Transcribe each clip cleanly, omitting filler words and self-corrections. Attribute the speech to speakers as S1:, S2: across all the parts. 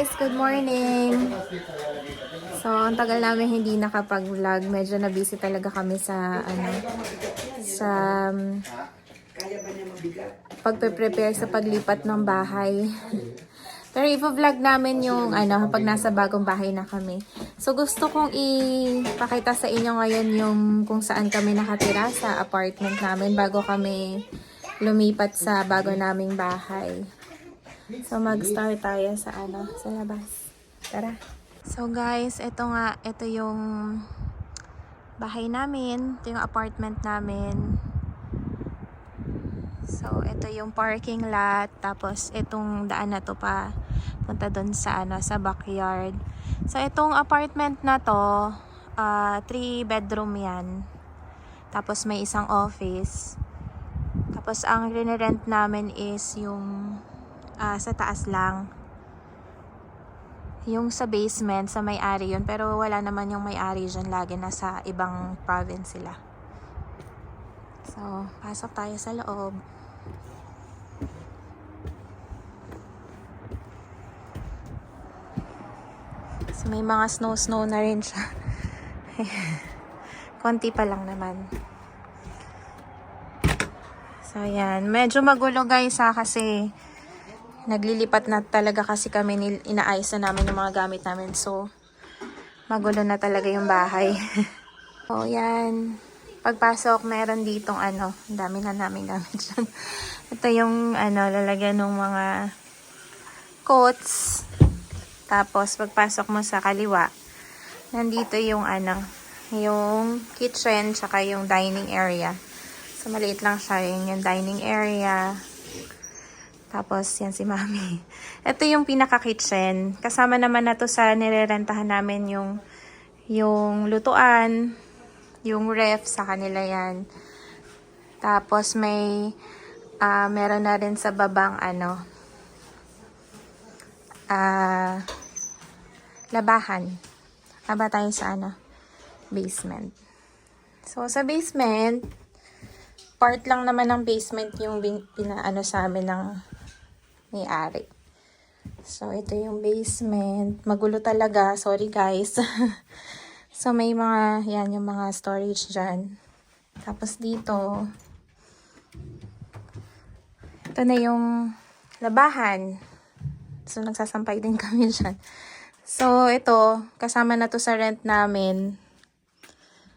S1: guys, good morning. So, ang tagal namin hindi nakapag-vlog. Medyo na-busy talaga kami sa pagpe-prepare sa paglipat ng bahay. Pero i-vlog namin yung pag nasa bagong bahay na kami. So, gusto kong ipakita sa inyo ngayon yung kung saan kami nakatira sa apartment namin bago kami lumipat sa bago naming bahay. So, mag-start tayo sa labas. Tara. So, guys, ito yung bahay namin. Ito yung apartment namin. So, ito yung parking lot. Tapos, itong daan na to pa punta doon sa sa backyard. So, itong apartment na to, 3 bedroom yan. Tapos, may isang office. Tapos, ang rent namin is yung sa taas lang. Yung sa basement, sa may-ari yun. Pero wala naman yung may-ari dyan. Lagi nasa ibang province sila. So, pasok tayo sa loob. So, may mga snow na rin siya. Konti pa lang naman. So, ayan. Medyo magulo guys kasi naglilipat na talaga kasi kami, inaayos na namin yung mga gamit namin. So, magulo na talaga yung bahay. So, yan. Pagpasok, meron ditong ang dami na namin gamit dyan. Ito yung lalagyan ng mga coats. Tapos, pagpasok mo sa kaliwa, nandito yung yung kitchen, tsaka yung dining area. So, maliit lang siya. Yung dining area. Tapos, yan si Mami. Ito yung pinaka-kitchen. Kasama naman na to sa nirerentahan namin yung lutuan, yung ref, sa kanila yan. Tapos, meron na rin sa babang labahan. Aba tayo sa basement. So, sa basement, part lang naman ng basement yung sa amin ng may-ari. So, ito yung basement. Magulo talaga. Sorry, guys. So, may yung mga storage dyan. Tapos dito, ito na yung labahan. So, nagsasampay din kami dyan. So, ito, kasama na to sa rent namin.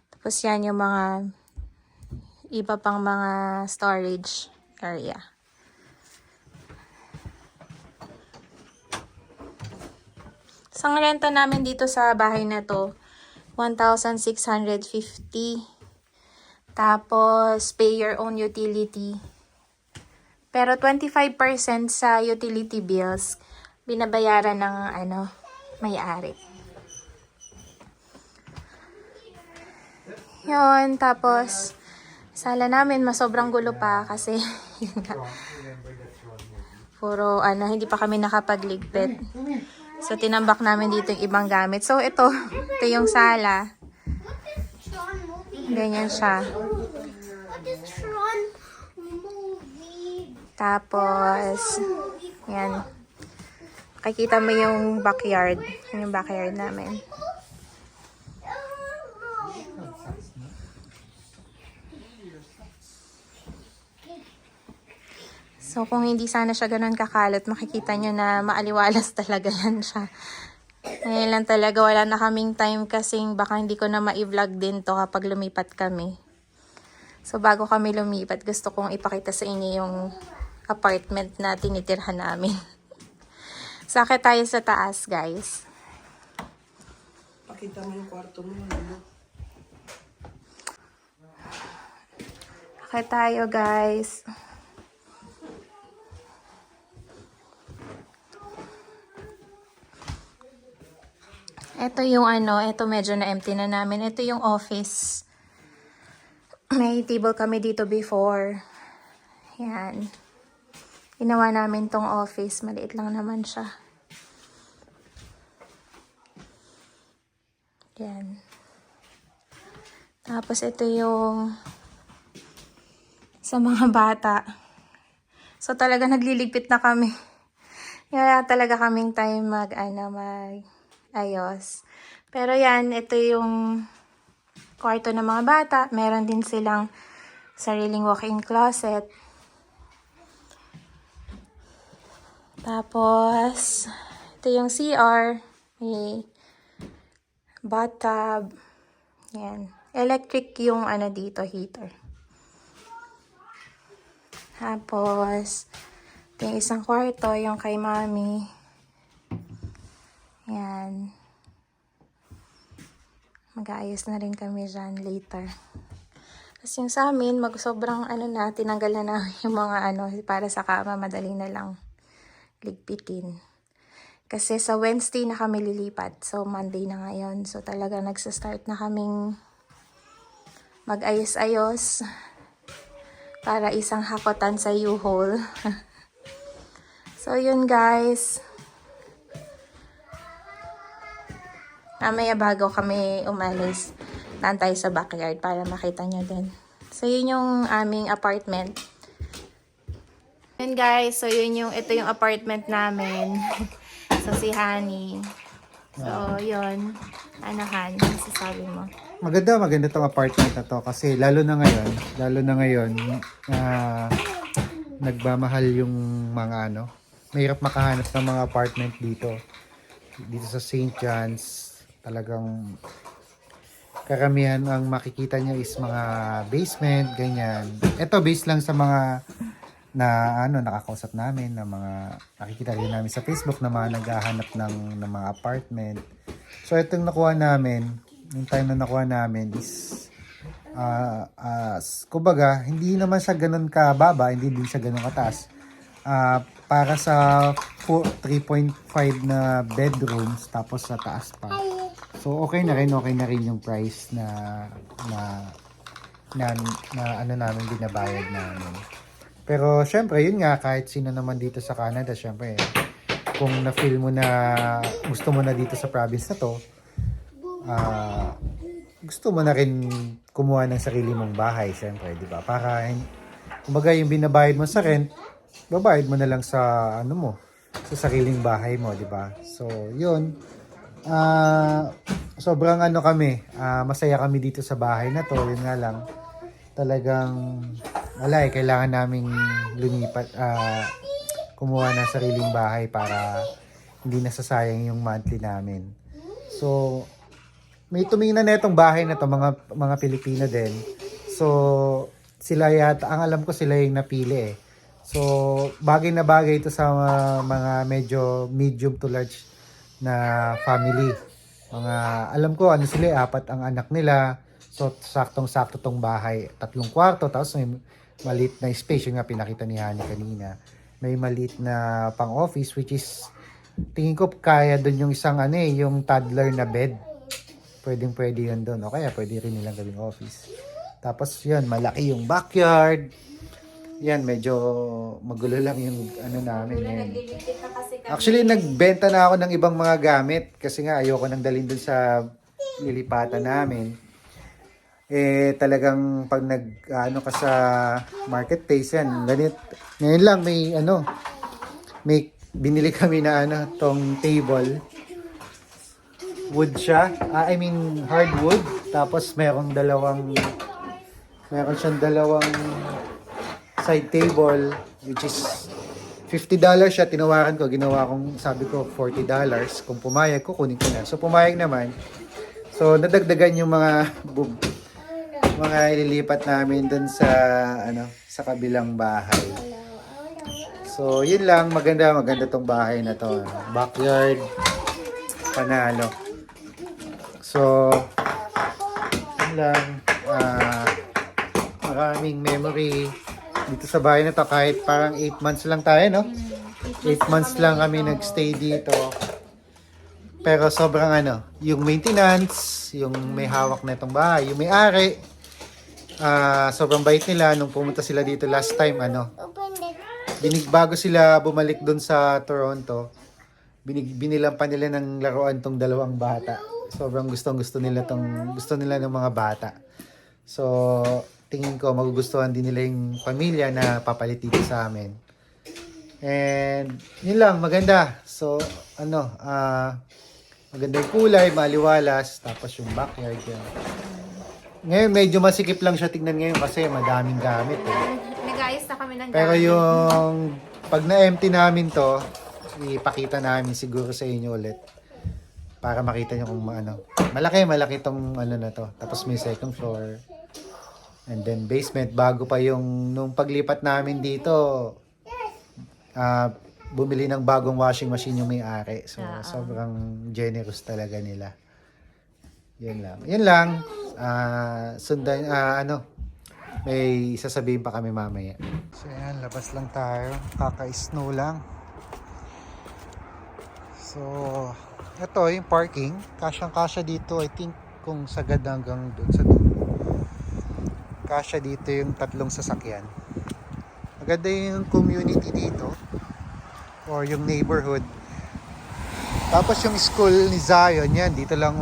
S1: Tapos yan yung mga iba pang mga storage area. So, ang renta namin dito sa bahay na to, 1,650. Tapos, pay your own utility. Pero 25% sa utility bills, binabayaran ng may-ari. Yun, tapos, sala namin, sobrang gulo pa kasi, puro, hindi pa kami nakapagligpit. So, tinambak namin dito yung ibang gamit. So, ito yung sala. Ganyan siya. Tapos, yan. Makikita mo yung backyard. Yung backyard namin. So, kung hindi sana siya ganun kakalot, makikita nyo na maaliwalas talaga yan siya. Ngayon lang talaga, wala na kaming time kasing baka hindi ko na ma-vlog din to kapag lumipat kami. So, bago kami lumipat, gusto kong ipakita sa inyo yung apartment na tinitirhan namin. Sakit tayo sa taas, guys.
S2: Pakita mo yung kwarto mo.
S1: Sakit tayo, guys. Ito yung ito medyo na empty na namin. Ito yung office. May table kami dito before. Yan. Ginawa namin tong office. Maliit lang naman siya. Yan. Tapos ito yung sa mga bata. So talaga nagliligpit na kami. Wala talaga kaming time ayos. Pero yan, ito yung kwarto ng mga bata. Meron din silang sariling walk-in closet. Tapos, ito yung CR. May bathtub. Yan. Electric yung dito, heater. Tapos, ito yung isang kwarto, yung kay mami. Yan. Mag-aayos na rin kami dyan later. Tapos yung sa amin, sobrang tinanggal na namin yung mga para sa kama, madali na lang ligpitin. Kasi sa Wednesday na kami lilipat. So, Monday na ngayon. So, talaga nagsa-start na kaming mag-ayos-ayos para isang hakotan sa U-Haul. So, yun guys. Mamaya bago kami umalis, tayo sa backyard para makita nyo din. So, yun yung aming apartment. Yun guys, so ito yung apartment namin. So, si Honey. So, yun. Han, masasabi mo?
S2: Maganda tong apartment na to kasi lalo na ngayon nagmamahal yung mga mahirap makahanap ng mga apartment dito sa St. John's. Talagang karamihan ang makikita niya is mga basement, ganyan. Ito based lang sa mga nakakausap namin, na mga nakikita rin namin sa Facebook na mga naghahanap ng mga apartment. So itong nakuha namin, yung time na nakuha namin is kumbaga, hindi naman siya ganun kababa, hindi din siya ganun kataas. Para sa 3.5 na bedrooms, tapos sa taas pa. So okay na rin yung price na namin binabayad namin. Pero syempre, yun nga, kahit sino naman dito sa Canada, syempre, kung na-feel mo na gusto mo na dito sa province na to, gusto mo na rin kumuha ng sarili mong bahay, syempre, di ba? Para, kumbaga, yung binabayad mo sa rent, babayad mo na lang sa, sa sariling bahay mo, di ba? So, yun. Sobrang kami, masaya kami dito sa bahay na to, yun nga lang, talagang kailangan naming lumipat, kumuha ng sariling bahay para hindi nasasayang yung monthly namin. So, may tumingin na itong bahay na to, mga Pilipino din. So, sila yata, ang alam ko sila yung napili eh. So, bagay na bagay ito sa mga medyo medium to large na family. Alam ko sila, 4 ang anak nila. So, saktong-sakto tong bahay. 3 kwarto, tapos may maliit na space, yung nga pinakita ni Hani kanina. May maliit na pang-office, which is, tingin ko kaya doon yung isang yung toddler na bed. Pwede yun doon. O kaya pwede rin nilang gawing office. Tapos yun, malaki yung backyard. Yan, medyo magulo lang yung namin ngayon. Actually, nagbenta na ako ng ibang mga gamit. Kasi nga, ayoko nang dalhin doon sa lilipatan namin. Talagang pag ka sa marketplace yan, ganit. Ngayon lang may binili kami na tong table. Wood siya. Hardwood. Tapos meron siyang dalawang side table, which is $50 siya. Tinawaran ko, sabi ko $40. Kung pumayag ko, kunin ko na. So pumayag naman. So nadagdagan yung mga ililipat namin dun sa kabilang bahay. So yun lang, maganda tong bahay na to. Backyard, panalo. So yun lang, maraming memory dito sa bahay na to, kahit parang 8 months lang tayo, no? 8 months lang kami nagstay dito. Pero sobrang yung maintenance, yung may hawak na itong bahay, yung may-ari, sobrang bait nila. Nung pumunta sila dito last time, bago sila bumalik doon sa Toronto, binilang pa nila ng laruan tong 2 bata. Sobrang gusto nila ng mga bata. So, tingin ko magugustuhan din nila yung pamilya na papalit dito sa amin. And yun lang, maganda. So, maganda yung kulay, maliwalas. Tapos yung backyard yan. Ngayon, medyo masikip lang siya tignan ngayon kasi madaming gamit.
S1: Nag-ayos na kami ng
S2: Pero
S1: gamit.
S2: yung pag na-empty namin to, ipakita namin siguro sa inyo ulit. Para makita nyo kung malaki tong na to. Tapos may second floor. And then basement, bago pa yung, nung paglipat namin dito, bumili ng bagong washing machine yung may-ari. So, sobrang generous talaga nila. Yun lang. Yun lang. Sundan, may sasabihin pa kami mamaya. So, yan. Labas lang tayo. Kaka-snow lang. So, ito yung parking. Kasyang-kasya dito. I think kung sagad hanggang doon sa dulo. Kasya dito yung 3 sasakyan. Maganda yung community dito. Or yung neighborhood. Tapos yung school ni Zion, yan, dito lang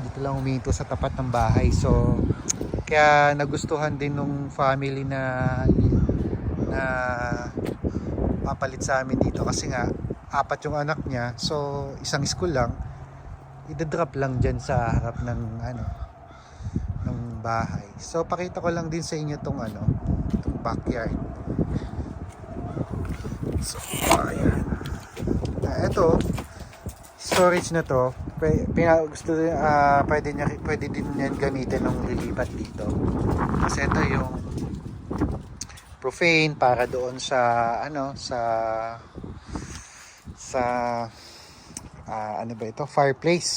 S2: dito lang huminto sa tapat ng bahay. So, kaya nagustuhan din nung family na papalit sa amin dito kasi nga 4 yung anak niya. So, isang school lang. Ida-drop lang dyan sa harap ng ng bahay. So, pakita ko lang din sa inyo tong itong backyard. So, ayan. Ito, storage na to, pwede din yan gamitin ng lilipat dito. Kasi ito yung profane para doon sa fireplace.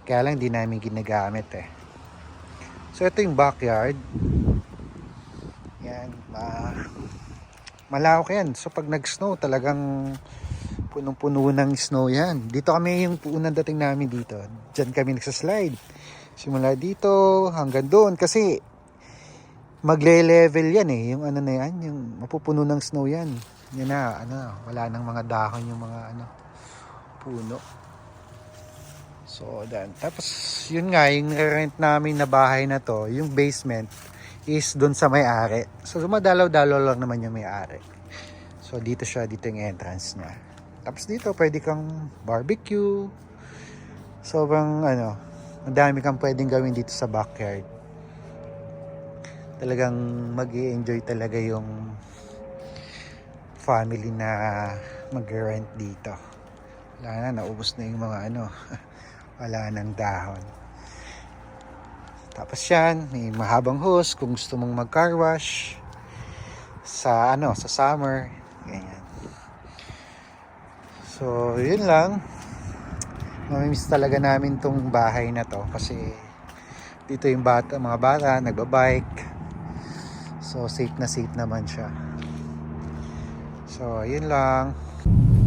S2: Kaya lang di namin ginagamit So ito yung backyard. Yan, malawak yan. So pag nag-snow, talagang punong-puno ng snow yan. Dito kami yung unang dating namin dito. Diyan kami nagsaslide. Simula dito hanggang doon kasi magle-level yan Yung na yan, yung mapupuno ng snow yan. Yan na, wala nang mga dahon yung mga puno. So, dan. Tapos, yun nga, yung rent namin na bahay na to, yung basement is doon sa may-ari. So, dumadalaw-dalaw lang naman yung may-ari. So, dito yung entrance niya. Tapos dito, pwede kang barbecue. Sobrang, madami kang pwedeng gawin dito sa backyard. Talagang mag-i-enjoy talaga yung family na mag-rent dito. Wala na, naubos na yung mga wala nang dahon. Tapos yan, may mahabang hose kung gusto mong mag-car wash sa sa summer. Ganyan. So, yun lang. Mamimiss talaga namin tong bahay na to kasi dito yung mga bata nagbabike. So, safe naman siya. So, yun lang.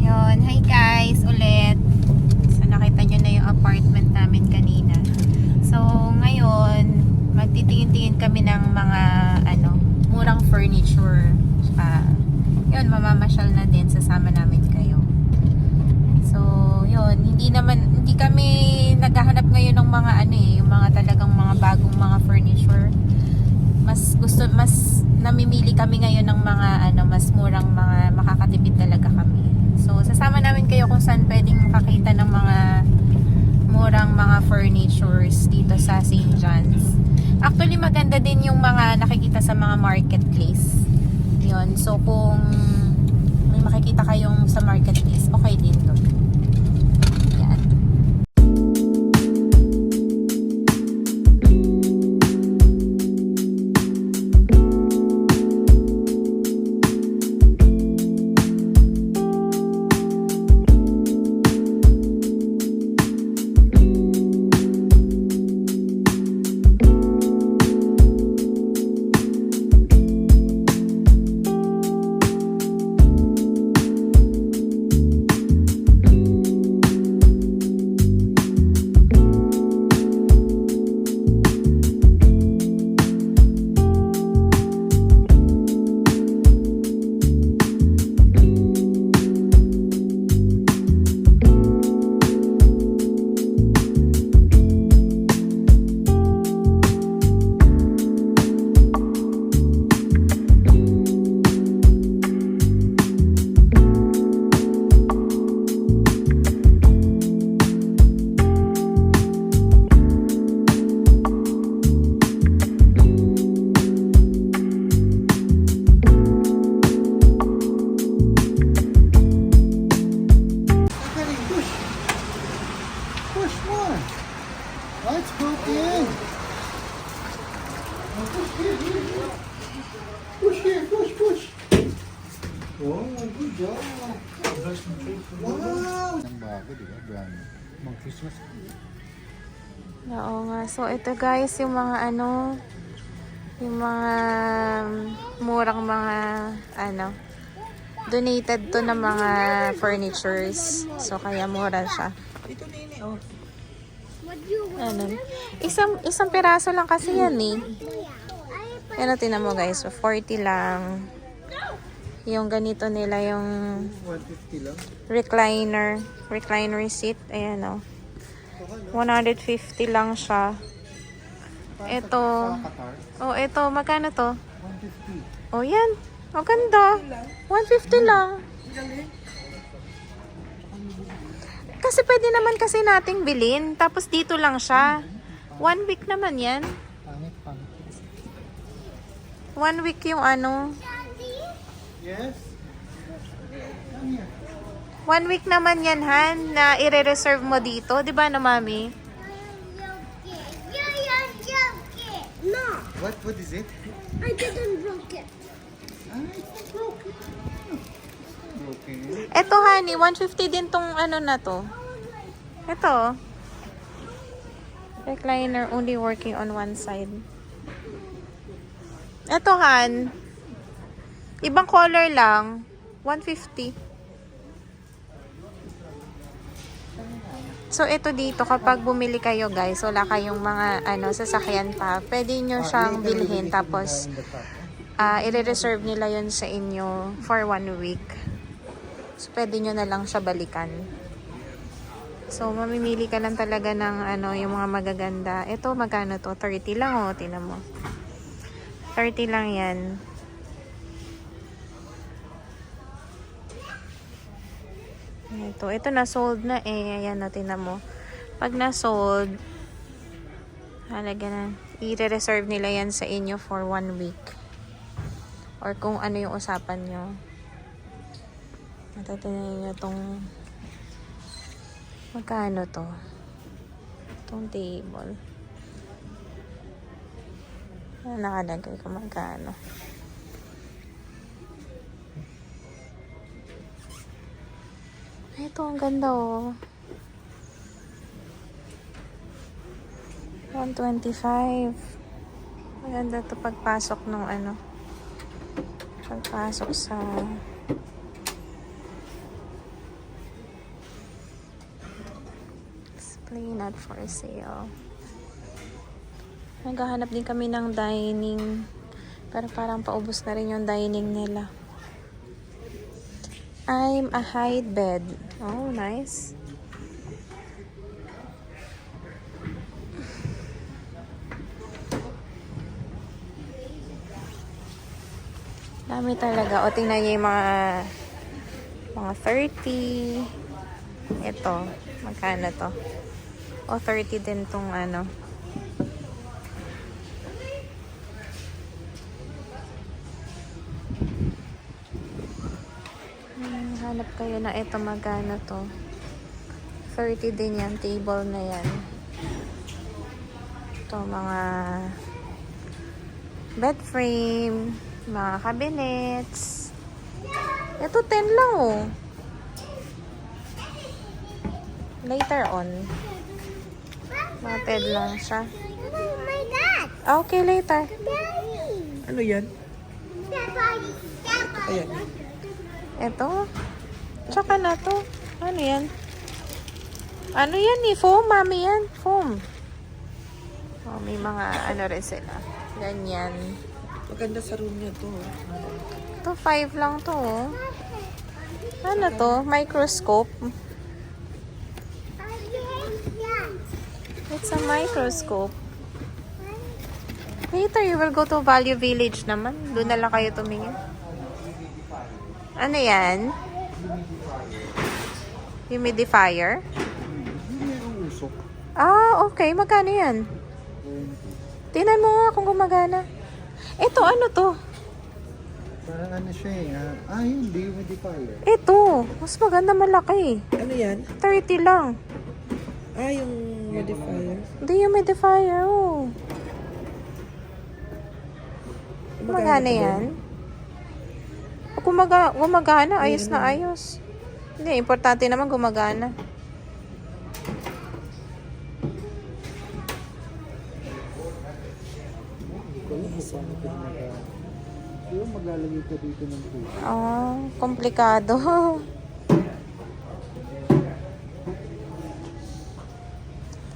S1: Yun. Hi guys, ulit. So, nakita nyo na yung apartment namin kanina. So, ngayon, magtitingin-tingin kami ng mga, murang furniture. Yun, mamamasyal na din. Sasama namin kayo. So, yun. Hindi kami naghahanap ngayon ng mga, yung mga talagang mga bagong mga furniture. Mas namimili kami ngayon ng mga, mas murang mga makakatipid talaga kami. So, sasama namin kayo kung saan pwedeng makakita ng mga murang mga furnitures dito sa St. John's. Actually, maganda din yung mga nakikita sa mga marketplace. Yun. So, kung may makikita kayong sa marketplace, okay din doon. Yan.
S2: Wow! Ang bago, di ba? Brand. Mga Christmas.
S1: Oo nga. So, ito guys, yung mga ano, yung mga murang mga ano, donated to na mga furnitures. So, kaya mura siya.
S3: Ito nini, oh.
S1: Ano? Isang piraso lang kasi yan eh. Pero tinan mo guys, so 40 lang. Yung ganito nila, yung
S2: 150 lang.
S1: recliner seat. Ayan o. 150 lang siya. Ito. Oh, ito. Magkano to?
S2: 150.
S1: Oh, yan. Oh, ganda. 150 lang. Kasi pwede naman kasi nating bilhin. Tapos dito lang siya. 1 week naman yan.
S2: Pangit, pangit.
S1: 1 week yung ano.
S2: Yes?
S1: 1 week naman yan, Han, na i-reserve mo dito. Di ba na, Mami?
S4: No,
S2: What is it?
S4: I didn't broke it.
S2: Ah, it's broken. Broken.
S1: Eto, honey, 150 din tong ano na to. Ito. Recliner only working on one side. Eto, Han. Ibang color lang. 150. So, ito dito, kapag bumili kayo, guys, wala kayong mga ano, sasakyan pa, pwede nyo siyang bilhin. Tapos, i-reserve nila yun sa inyo for 1 week. So, pwede nyo na lang siya balikan. So, mamimili ka lang talaga ng ano, yung mga magaganda. Ito, magkano to? 30 lang, oh. Tinan mo. 30 lang yan. Ito na sold na eh. Ayan, no, tinan mo. Pag na sold, halaga na. I-reserve nila yan sa inyo for 1 week. Or kung ano yung usapan nyo. Natatinan nyo itong magkano to? Itong table. Ano nakalagay kung magkano? Ito, ang ganda oh. 125. Maganda to pagpasok nung ano. Pagpasok sa display not for sale. Naghahanap din kami ng dining. Pero parang paubos na rin yung dining nila. I'm a hide bed. Oh, nice. Dami talaga. O, tingnan niyo yung mga 30. Ito. Magkano to? O, 30 din tong ano. Hanap kayo na ito, magkano to? 30 din yan, table na yan. Ito, mga bed frame, mga cabinets. Ito, 10 lang oh. Later on. Mga 10 lang siya.
S4: Oh my God!
S1: Okay, later.
S4: Daddy!
S3: Ano yan? Ayan.
S1: Ito. Tsaka na to. Ano yan? Ano yan eh? Foam, mami yan. Foam. Oh, may mga ano rin sila. Ganyan.
S3: Maganda sa room niya to.
S1: Ito, 5 lang to. Oh. Ano to? Microscope. It's a microscope. Later, you will go to Value Village naman. Doon na lang kayo tumingin. Ano yan? Humidifier?
S2: Hindi yung usok.
S1: Ah, okay. Magkano yan? Tingnan mo nga kung gumagana. Ito, ano to?
S2: Parang ano siya eh. Yun, dehumidifier.
S1: Ito. Mas maganda malaki.
S3: Ano yan?
S1: 30 lang.
S3: Yung modifier.
S1: Dehumidifier, oh. Magkano yan? Gumagana. Ayos na ayos. Hindi, importante naman gumagana.
S2: Yung maglalagay ka dito ng tubig.
S1: Oh, komplikado.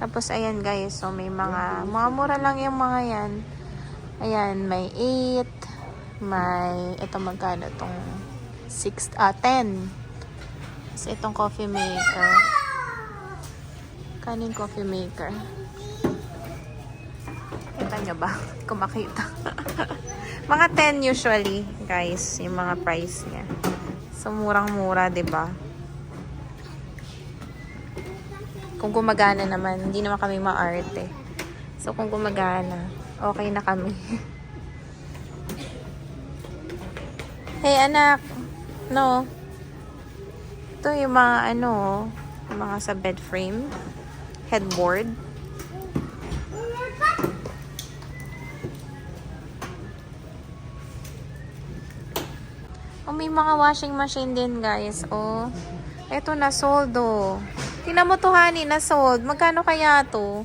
S1: Tapos, ayan guys. So, may mga mura lang yung mga yan. Ayan, may 8. May, ito magkano itong 10. Tapos, itong coffee maker. Kanin coffee maker. Kita nyo ba? Kung makita. Mga 10 usually, guys, yung mga price niya. So, murang-mura, 'di ba? Kung gumagana naman, hindi naman kami maarte. So, kung gumagana, okay na kami. Hey, anak. No. Ito yung mga yung mga sa bed frame. Headboard. Oh, may mga washing machine din, guys. Oh. Ito na, sold, oh. Tingnan mo to, honey, na sold. Magkano kaya to?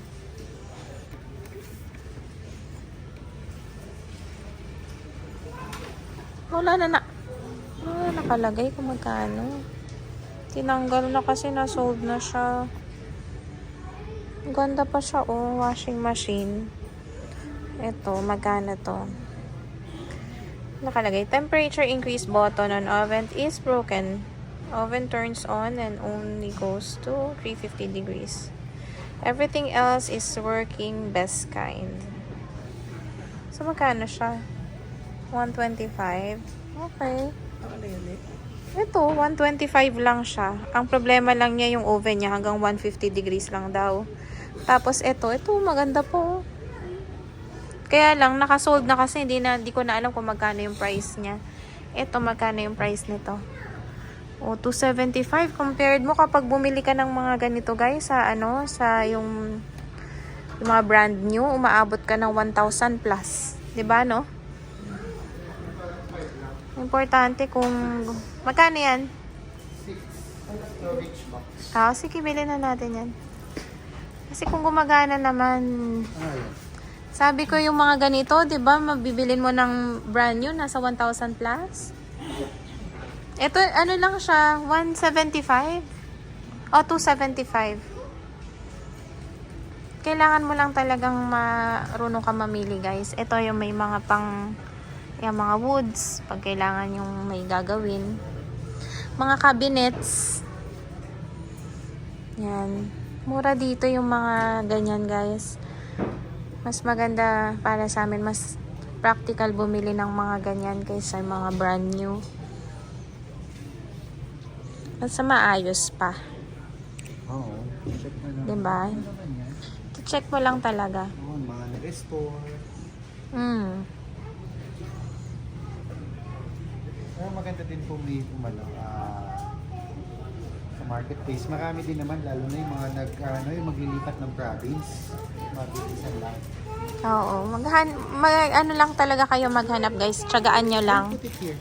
S1: Wala nakalagay kung magkano. Tinanggal na kasi na sold na siya. Ang ganda pa siya, oh. Washing machine. Ito, magkano to? Nakalagay, temperature increase button on oven is broken. Oven turns on and only goes to 350 degrees. Everything else is working best kind. So, magkano siya? 125. Okay.
S3: Ano yun eh?
S1: Ito, 125 lang siya. Ang problema lang niya yung oven niya hanggang 150 degrees lang daw. Tapos ito maganda po. Kaya lang, nakasold na kasi hindi ko na alam kung magkano yung price niya. Ito, magkano yung price nito. O, 275. Compared mo kapag bumili ka ng mga ganito, guys, sa yung mga brand new, umaabot ka ng 1,000 plus. 'Di ba, no? Importante kung magkano yan?
S2: 6 storage box.
S1: Sige, bilhin na natin yan. Kasi kung gumagana naman, sabi ko yung mga ganito, 'di ba, mabibilin mo ng brand new, nasa 1,000 plus. Ito, lang siya, 175 o 275. Kailangan mo lang talagang marunong ka mamili, guys. Ito yung may mga yung mga woods, pag kailangan yung may gagawin. Mga cabinets. Yan. Mura dito yung mga ganyan, guys. Mas maganda para sa amin, mas practical bumili ng mga ganyan kaysa mga brand new. Mas maayos pa.
S2: Oo. Check mo lang.
S1: Diba?
S2: Ano naman yan?
S1: Check mo lang talaga.
S2: Oo, mga na-restore. Pero maganda din po may sa marketplace. Marami din naman, lalo na yung mga yung maglilipat ng province. Mabilisan lang.
S1: Oo. Ano lang talaga kayo maghanap, guys. Tsagaan nyo lang.
S2: Put it here.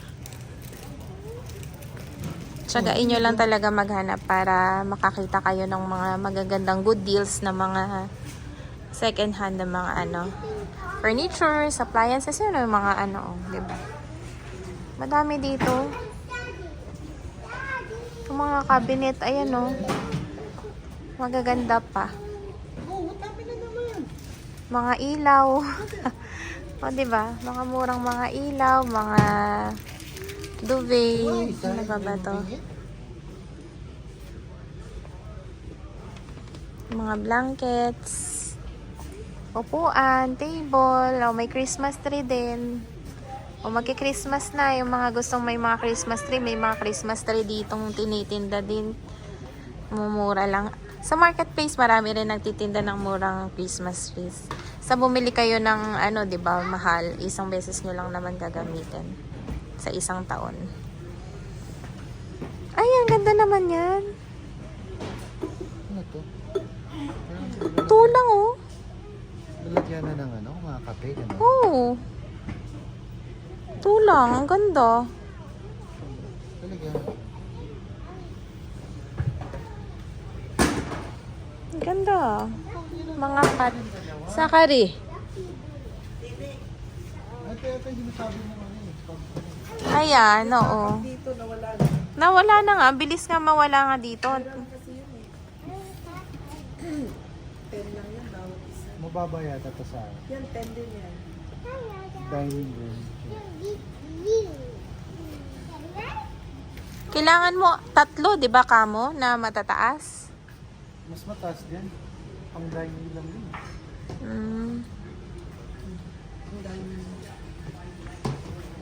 S1: Tsagain nyo lang talaga maghanap para makakita kayo ng mga magagandang good deals na mga second hand na mga furniture, appliances, yun yung mga diba? Madami dito. Yung mga cabinet, ayan magaganda pa.
S3: Oh, dami na naman.
S1: Mga ilaw. O, diba? Mga murang mga ilaw, mga duvet. Ano ba to? Mga blankets. Upuan, table. O, may Christmas tree din. O, magki-Christmas na. Yung mga gustong may mga Christmas tree, may mga Christmas tree ditong tinitinda din. Mumura lang. Sa marketplace, marami rin nagtitinda ng murang Christmas trees. Sa bumili kayo ng, diba, mahal, isang beses nyo lang naman gagamitin sa isang taon. Ay, ang ganda naman yan.
S2: Ano to?
S1: Tulang, oh.
S2: Lalagyan na ng mga kape.
S1: Oo. Tulang, ang ganda.
S2: Lagyan.
S1: Ang ganda. Mga cat. Sakari.
S2: Ito yung sinasabi mo ano eh.
S1: Ayan, oo.
S3: Dito, nawala na.
S1: Nawala na nga. Bilis nga mawala nga dito.
S3: Kasi yun eh. 10 lang yan, bawat isa.
S2: Mababa yata ito sa
S3: Yan, 10 din yan.
S2: dining room.
S1: Kailangan mo 3, di ba, kamo, na matataas?
S2: Mas mataas din. Pang dining lang yun.
S1: Mm.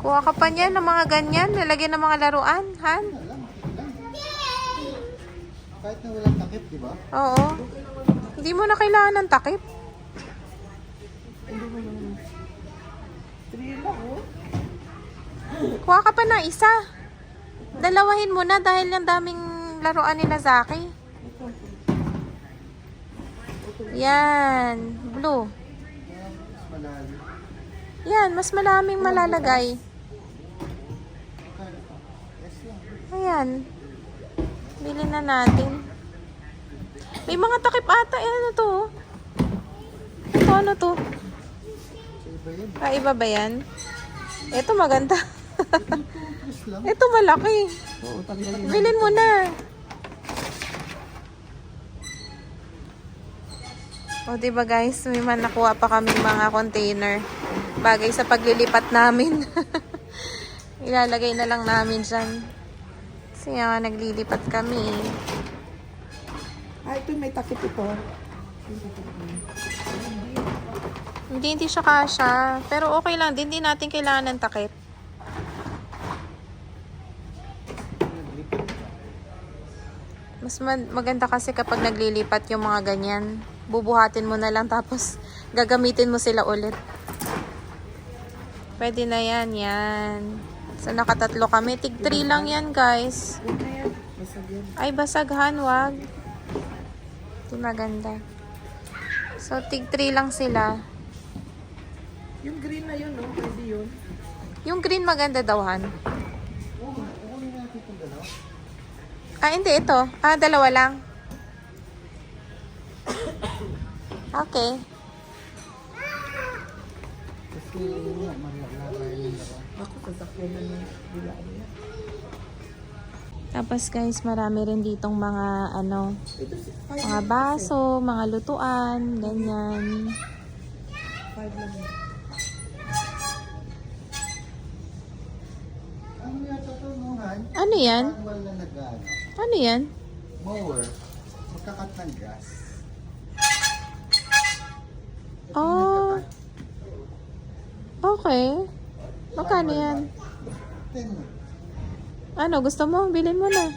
S1: Kuha ka pa niyan ng mga ganyan. Nalagyan ng mga laruan, Han?
S2: Kahit na walang takip, di ba?
S1: Oo. Hindi mo na kailangan ng takip.
S3: 3 lang, oh.
S1: Kuha ka pa ng isa. Dalawahin mo na dahil yung daming laruan nila Zaki. Yan. Blue.
S2: Mas malalim.
S1: Yan. Mas maraming malalagay.
S2: Yes lang.
S1: Ayan. Bilhin na natin. May mga takip ata. Ano to? Ito ano to?
S2: Sa iba yun.
S1: Ah, iba ba yan? Ito maganda.
S2: Yes lang.
S1: Ito malaki.
S3: Oo, tanggalin.
S1: Bilhin mo na. O, diba guys, may man nakuha pa kami mga container. Bagay sa paglilipat namin. Ilalagay na lang namin dyan. Kasi nga, naglilipat kami.
S3: Ah, ito may takip ito.
S1: Hindi siya kasha. Pero okay lang din. Hindi natin kailangan ng takip. Mas maganda kasi kapag naglilipat yung mga ganyan. Bubuhatin mo na lang tapos gagamitin mo sila ulit. Pwede na yan, yan. So, nakatatlo kami. Tig 3 lang yan, guys.
S3: Yan na yan. Basag yan.
S1: Ay, basaghan, wag. Di maganda. So, tig 3 lang sila.
S3: Yung green na yun, oh. Pwede yun.
S1: Yung green maganda daw, Han.
S2: Kukunin natin itong dalawa.
S1: Ah, hindi. Ito. Ah, 2 lang. Okay.
S2: Kasi yun nga, malalayo yung dalawa.
S3: Ako, sasakyan na ng bilaan niya.
S1: Tapos, guys, marami rin ditong mga, ano,
S3: Ito,
S1: mga baso, mga lutuan, ganyan.
S3: 5 lang yan.
S2: Ano yata ito, Nuhan?
S1: Ano yan?
S2: Manual na nag-ano.
S1: Ano yan?
S2: Mower. Magkakat ng grass.
S1: Oh, okay. Magkano yan?
S2: 10.
S1: Ano, gusto mo? Bilhin mo na.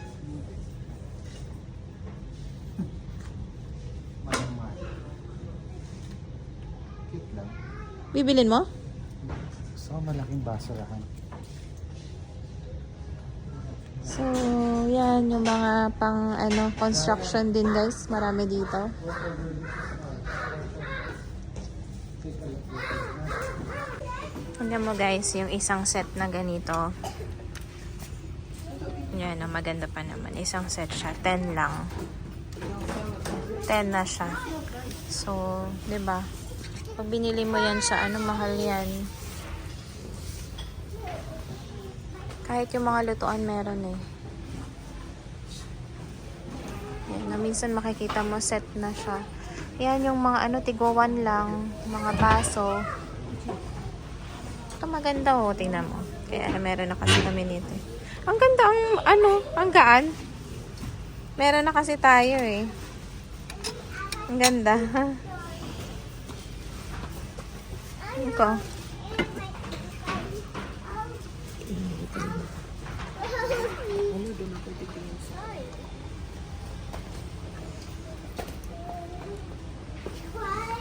S2: Mahal. Cute lang.
S1: Bibilin mo?
S2: So, malaking baso lang.
S1: So, yan yung mga pang ano, construction din, guys. Marami dito. Tingnan mo, guys, yung isang set na ganito. Yan, oh, maganda pa naman. Isang set siya. 10 lang. 10 na siya. So, 'di ba? Pag binili mo yan sa ano, mahal yan. Kahit yung mga lutuan meron eh. Yan, na minsan makikita mo set na siya. Yan yung mga ano, tigowan lang. Mga baso. Ito maganda oh, tingnan mo. Kaya meron na kasi kami nito eh. Ang ganda, ang ano, ang gaan. Meron na kasi tayo eh. Ang ganda. Ito.
S3: Ano, doon ako titingin sa...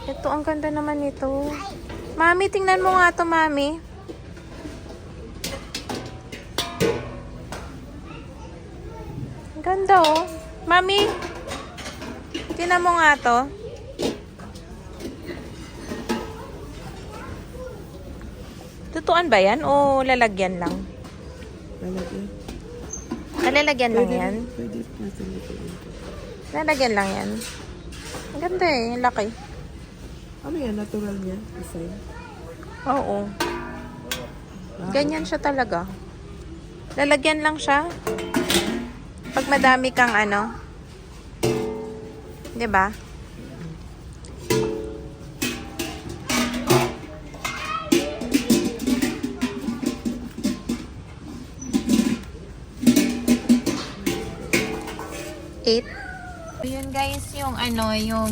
S1: Ito, ang ganda naman nito. Mami, tingnan mo nga to, Mami. Ang ganda, oh. Mami, tingnan mo nga to. Tutuan ba yan o lalagyan lang?
S3: Lalagyan.
S1: Nalalagyan lang yan.
S3: Pwede natin lutuin ito.
S1: Lalagyan lang yan. Ang ganda eh. Ang laki.
S3: Ano yan? Natural niya? Design?
S1: Oo. Ganyan siya talaga. Lalagyan lang siya. Pag madami kang ano. 'Di ba? Eight. Yun guys, yung ano, yung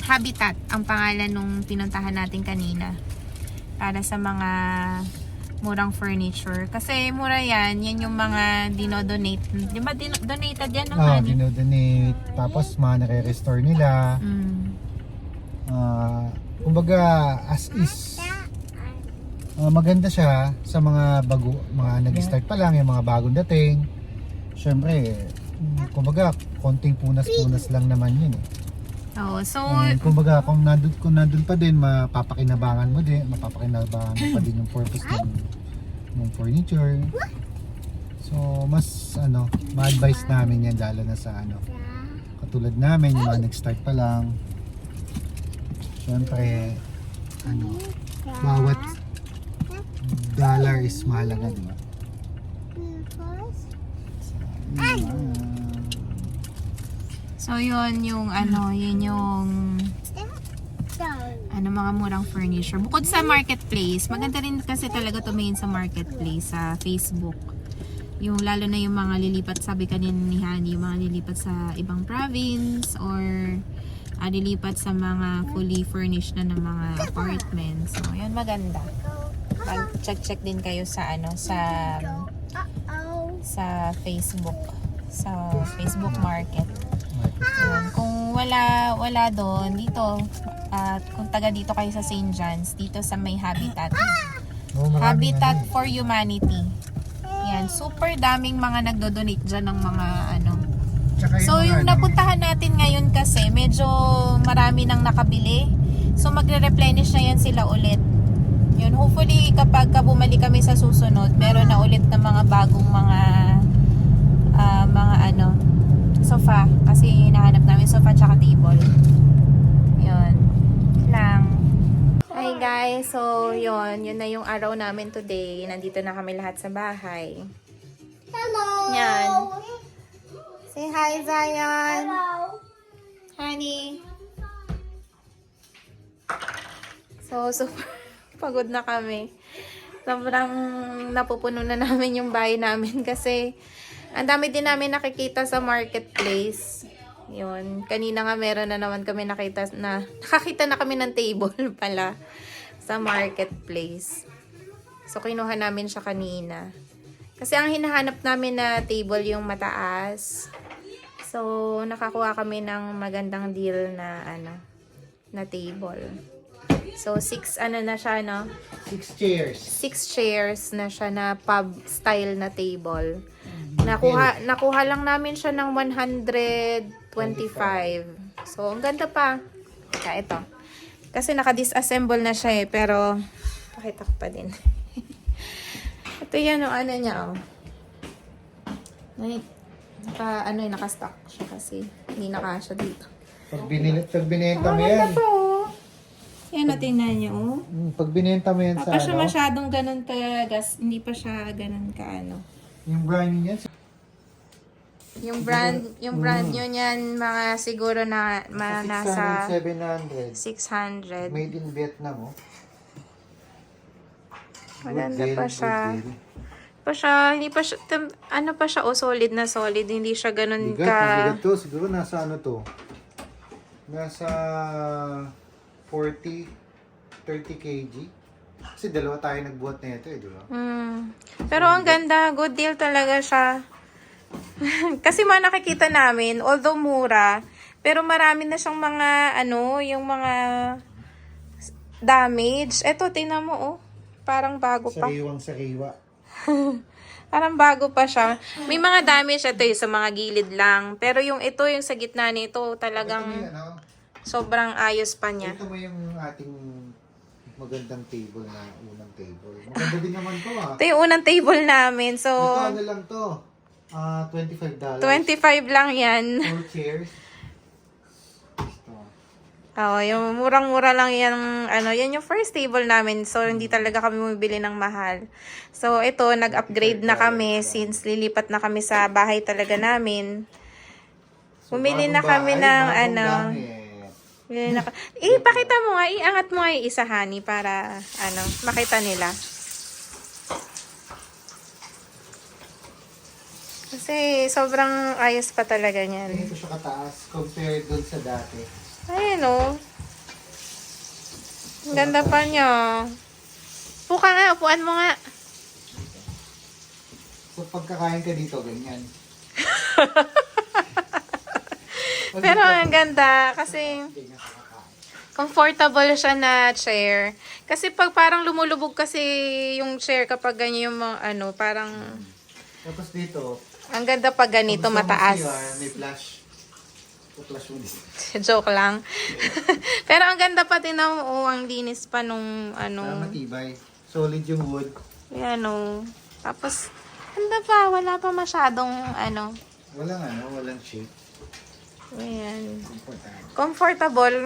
S1: Habitat, ang pangalan nung pinuntahan natin kanina. Para sa mga murang furniture. Kasi mura yan, yan yung mga dinodonate. Di ba donated yan ng money?
S2: Dinodonate. Tapos mga nare-restore nila. Kumbaga, as is. Maganda siya sa mga bago, mga nag-start pa lang, yung mga bagong dating. Siyempre, kumbaga, konting punas-punas lang naman yun eh.
S1: Oo, so,
S2: Kumbaga, kung nandun pa din, mapapakinabangan mo pa din yung purpose ng furniture. So, mas ma-advise namin yan lalo na sa katulad namin, yung mga nag-start pa lang. Siyempre, bawat dollar is mahalaga, di ba?
S1: so yun yung yun yung mga murang furniture. Bukod sa marketplace, maganda rin kasi talaga tumingin sa marketplace sa Facebook. Yung lalo na yung mga lilipat, sabi kanina ni Hani, yung mga lilipat sa ibang province or lilipat sa mga fully furnished na ng mga apartments. So, yun maganda. Mag-check din kayo sa sa Facebook. Sa Facebook Market. Yun. Kung wala doon, dito, kung taga dito kayo sa St. John's, dito sa may Habitat. Habitat for Humanity. Yan, super daming mga nagdo-donate dyan ng mga So, yung napuntahan natin ngayon kasi, medyo marami nang nakabili. So, magre-replenish na yan sila ulit. Yun, hopefully, kapag bumalik kami sa susunod, meron na ulit na mga bagong mga sofa. Kasi hinahanap namin sofa tsaka table. Yun. Lang. Hi guys, so yun na yung araw namin today. Nandito na kami lahat sa bahay.
S4: Hello.
S1: Yan. Say hi, Zion.
S4: Hello.
S1: Honey. So, super pagod na kami. Sobrang napupuno na namin yung bahay namin kasi ang dami din namin nakikita sa marketplace. Yun. Kanina nga meron na naman kami nakakita na kami ng table pala sa marketplace. So, kinuha namin siya kanina. Kasi ang hinahanap namin na table yung mataas. So, nakakuha kami ng magandang deal na na table. So, 6 na siya, no?
S2: 6 chairs.
S1: 6 chairs na siya na pub style na table. Nakuha lang namin siya ng 125. So, ang ganda pa. Kaya ito. Kasi naka-disassemble na siya eh, pero pakita ko pa din. Ito yan o niya oh. Naka-stock siya kasi hindi nakasya dito.
S2: Pag binenta mo yan.
S1: Yan na tingnan niyo oh.
S2: Pag binenta mo yan sa
S1: Pa siya masyadong ganun gas, hindi pa siya ganun ka
S2: yung brand niya.
S1: Yung brand nyo niyan, mga siguro na nasa
S2: 700.
S1: 600.
S2: Made in Vietnam, oh.
S1: Maganda pa siya. Hindi pa siya, pa siya, solid na solid. Hindi siya ganun
S2: Bigat to. Siguro nasa nasa 30 kg. Kasi dalawa tayo nagbuhat na ito, di ba?
S1: Pero ang ganda, good deal talaga siya. Kasi nakikita namin, although mura, pero marami na siyang mga, yung mga damage. Eto, tingnan mo, oh. Parang bago pa.
S2: Sariwang-sariwa.
S1: Parang bago pa siya. May mga damage, ito yung sa mga gilid lang. Pero yung sa gitna nito, talagang sobrang ayos pa niya.
S2: Ito mo yung ating magandang table na unang table. Maganda din naman to, ah.
S1: Ito yung unang table namin. So,
S2: Ito lang to. $25.
S1: 25 lang yan.
S2: 4 chairs. Ito.
S1: Oo, yung murang-mura lang yan, yan yung first table namin. So, hindi talaga kami bumibili ng mahal. So, ito, nag-upgrade na kami since lilipat na kami sa bahay talaga namin.
S2: So,
S1: Bumili na
S2: bagong
S1: kami
S2: bahay,
S1: ng
S2: bagong gamit.
S1: bumili na pakita mo nga, iangat mo nga yung isa, honey, para, makita nila. Kasi, sobrang ayos pa talaga niyan.
S2: Tingin ko siya kataas compared dun sa dati.
S1: Ayan o. Ang ganda pa niya. Upo ka nga, upuan mo nga.
S2: So, pagkakain ka dito, ganyan.
S1: Pero ang ganda kasi comfortable siya na chair. Kasi pag parang lumulubog kasi yung chair kapag ganyan yung mga parang
S2: Tapos dito,
S1: ang ganda pag ganito
S2: kung gusto mo
S1: mataas.
S2: CR, may flash. Flash mo dito.
S1: Joke lang. Pero ang ganda pa din ang linis pa nung
S2: Matibay. Solid yung wood.
S1: yan Tapos ganda pa, wala pa masyadong
S2: Walang shape.
S1: ayan.
S2: Komportable.
S1: Comfortable.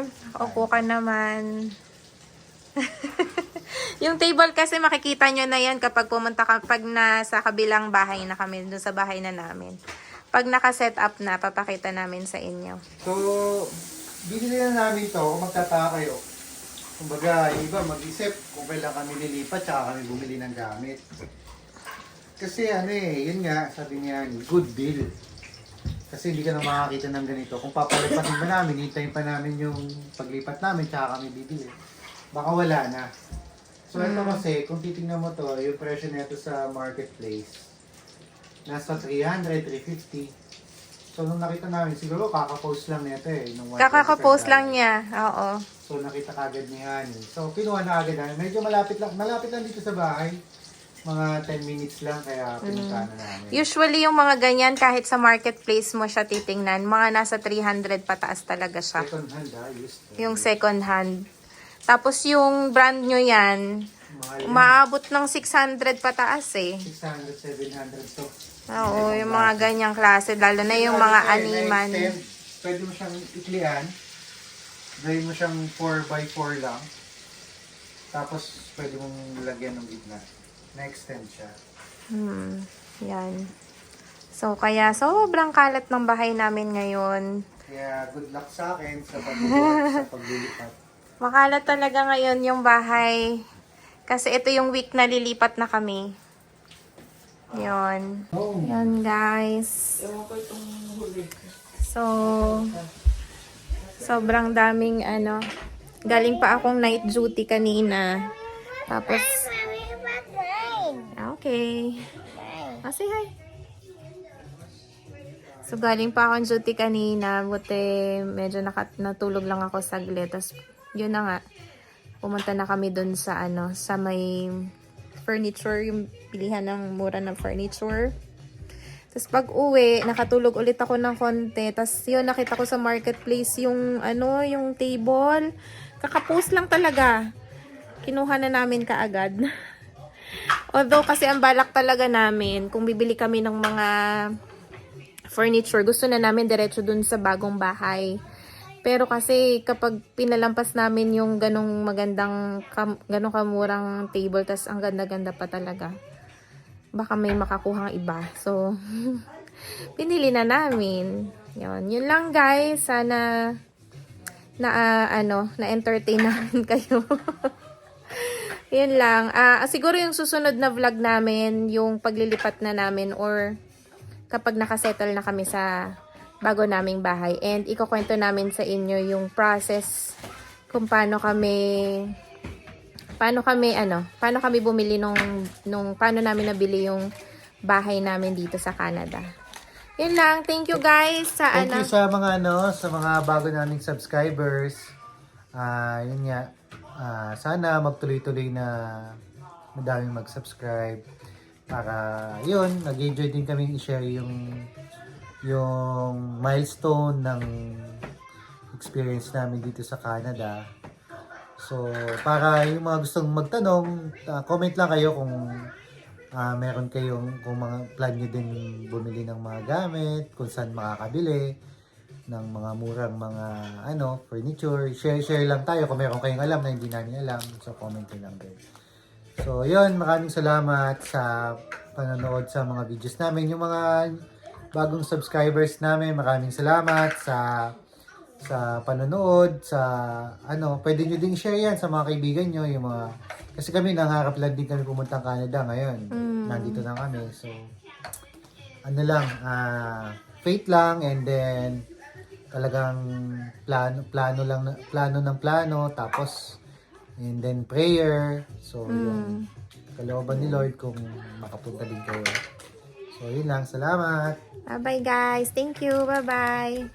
S1: Opo ka naman. Yung table kasi makikita nyo na yan kapag pumunta ka, pag nasa kabilang bahay na kami, dun sa bahay na namin. Pag naka-set up na, papakita namin sa inyo.
S2: So, binili na namin to kung magtataka kayo. Kumbaga, yung iba mag-isip kung kailan kami nilipat tsaka kami bumili ng gamit. Kasi yun nga, sabi niya, good deal. Kasi hindi ka na makakita ng ganito. Kung papalipatin ba namin, hintayin pa namin yung paglipat namin tsaka kami bibili. Baka wala na. So, ito kasi, kung titingnan mo to, yung presyo nito sa marketplace, nasa 300, 350. So, nung nakita namin, siguro kaka-post lang nito nung
S1: Kakaka-post lang niya. Oo.
S2: So, nakita kagad ni Honey. So, kinuha na agad namin. Medyo malapit lang dito sa bahay. Mga 10 minutes lang, kaya pinuntahan na namin.
S1: Usually yung mga ganyan, kahit sa marketplace mo siya titingnan, mga nasa 300 pataas talaga siya.
S2: Second hand, used.
S1: Yung second hand. Tapos yung brand nyo yan,
S2: Mahal yan.
S1: umaabot ng 600 pataas
S2: 600, 700 to.
S1: Oo, yung mga ganyang klase, lalo na yung mga animan.
S2: Pwede mo siyang iklian. Gawin mo siyang 4x4 lang. Tapos, pwede mong lagyan ng gitna. Na-extend siya.
S1: Yan. So, kaya sobrang kalat ng bahay namin ngayon.
S2: Kaya, good luck sa akin sa pagbubuhat, sa paglilipat.
S1: Makalat talaga ngayon yung bahay. Kasi ito yung week na lilipat na kami. Yun.
S2: Oh.
S1: Yun, guys. So, sobrang daming galing pa akong night duty kanina. Tapos, okay. Say hi. So, galing pa akong duty kanina. Buti, medyo natulog lang ako saglit. Tapos, yun na nga. Pumunta na kami dun sa sa may furniture, yung bilihan ng mura ng furniture. Tapos pag uwi, nakatulog ulit ako ng konti. Tapos yun, nakita ko sa marketplace yung yung table. Kakapost lang talaga. Kinuha na namin kaagad. Although kasi ang balak talaga namin, kung bibili kami ng mga furniture, gusto na namin diretso dun sa bagong bahay. Pero kasi kapag pinalampas namin yung ganong ganong kamurang table, tas ang ganda-ganda pa talaga, baka may makakuhang iba. So, pinili na namin. Yun lang guys. Sana na-entertain namin kayo. Yun lang. Siguro yung susunod na vlog namin, yung paglilipat na namin or kapag nakasettle na kami sa bago naming bahay. And ikukwento namin sa inyo yung process kung paano kami bumili paano namin nabili yung bahay namin dito sa Canada. Yun lang. Thank you guys sa
S2: Thank you sa mga sa mga bago naming subscribers. Yun nga. Sana magtuloy-tuloy na madaming mag-subscribe para yun, nag-enjoy din kami i-share yung milestone ng experience namin dito sa Canada. So, para yung mga gustong magtanong, comment lang kayo kung meron kayong, kung mga plan nyo din bumili ng mga gamit, kung saan makakabili ng mga murang mga furniture. Share lang tayo kung meron kayong alam na hindi namin alam. So, comment nyo lang din. So, yun. Maraming salamat sa panonood sa mga videos namin. Yung mga bagong subscribers namin, maraming salamat sa panonood, pwede nyo ding share yan sa mga kaibigan nyo, yung mga, kasi kami nangarap lang din kami pumunta Canada ngayon. Nandito na kami. So, faith lang, and then, talagang plano ng plano, tapos, and then prayer. So, yung kalooban ni Lord kung makapunta din kayo. So, yun lang. Salamat!
S1: Bye-bye guys. Thank you. Bye-bye.